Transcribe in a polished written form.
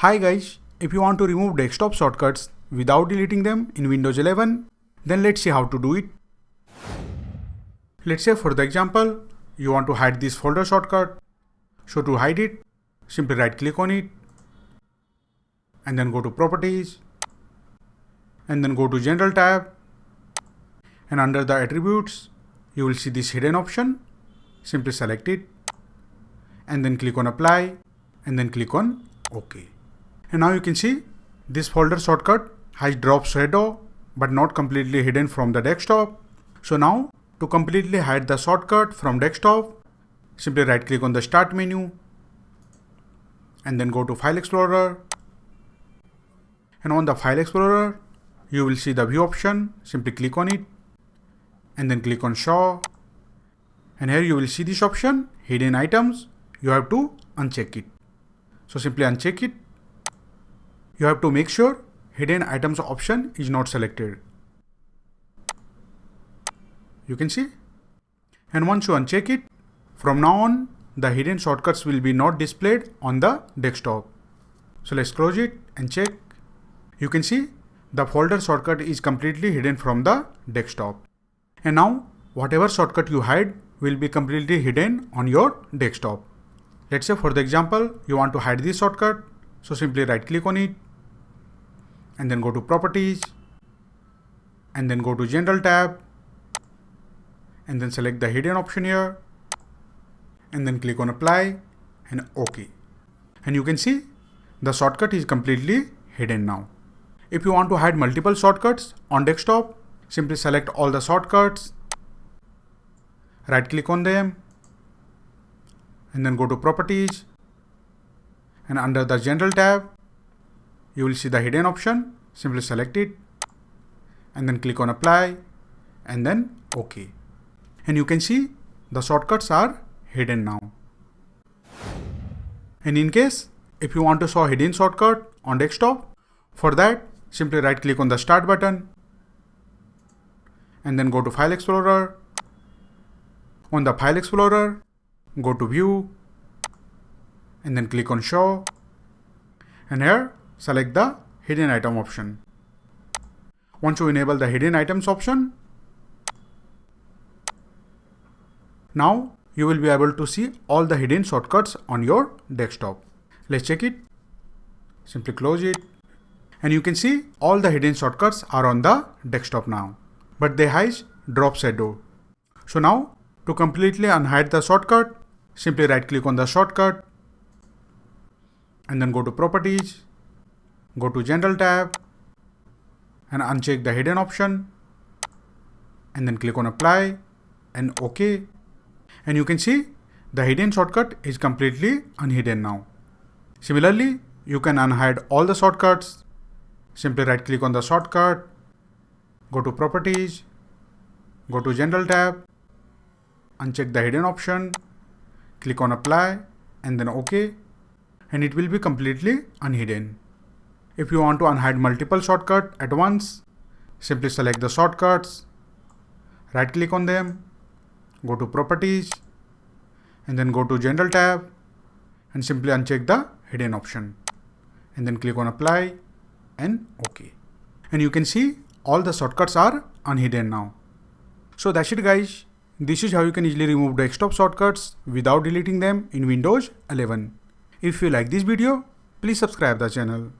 Hi guys, if you want to remove desktop shortcuts without deleting them in Windows 11, then let's see how to do it. Let's say for the example, you want to hide this folder shortcut. So to hide it, simply right click on it and then go to Properties and then go to General tab, and under the attributes, you will see this hidden option. Simply select it and then click on Apply and then click on OK. And now you can see this folder shortcut has drop shadow but not completely hidden from the desktop. So now to completely hide the shortcut from desktop, simply right click on the Start menu and then go to File Explorer. And on the File Explorer, you will see the View option. Simply click on it and then click on Show. And here you will see this option, Hidden Items. You have to uncheck it. So simply uncheck it. You have to make sure Hidden Items option is not selected. You can see. And once you uncheck it, from now on, the hidden shortcuts will be not displayed on the desktop. So let's close it and check. You can see the folder shortcut is completely hidden from the desktop. And now whatever shortcut you hide will be completely hidden on your desktop. Let's say for the example, you want to hide this shortcut. So simply right click on it and then go to Properties and then go to General tab and then select the hidden option here and then click on Apply and OK. And you can see the shortcut is completely hidden now. If you want to hide multiple shortcuts on desktop, simply select all the shortcuts, right click on them and then go to Properties, and under the General tab, you will see the hidden option. Simply select it and then click on Apply and then OK. And you can see the shortcuts are hidden now. And in case if you want to show hidden shortcut on desktop, for that simply right click on the Start button and then go to File Explorer. On the File Explorer, go to View and then click on Show, and here select the Hidden Item option. Once you enable the Hidden Items option, now you will be able to see all the hidden shortcuts on your desktop. Let's check it. Simply close it. And you can see all the hidden shortcuts are on the desktop now, but they hide drop shadow. So now to completely unhide the shortcut, simply right click on the shortcut and then go to Properties, go to General tab and uncheck the hidden option and then click on Apply and OK. And you can see the hidden shortcut is completely unhidden now. Similarly, you can unhide all the shortcuts. Simply right click on the shortcut, go to Properties, go to General tab, uncheck the hidden option, click on Apply and then OK, and it will be completely unhidden. If you want to unhide multiple shortcuts at once, simply select the shortcuts, right click on them, go to Properties and then go to General tab and simply uncheck the hidden option and then click on Apply and OK. And you can see all the shortcuts are unhidden now. So that's it guys. This is how you can easily remove desktop shortcuts without deleting them in Windows 11. If you like this video, please subscribe the channel.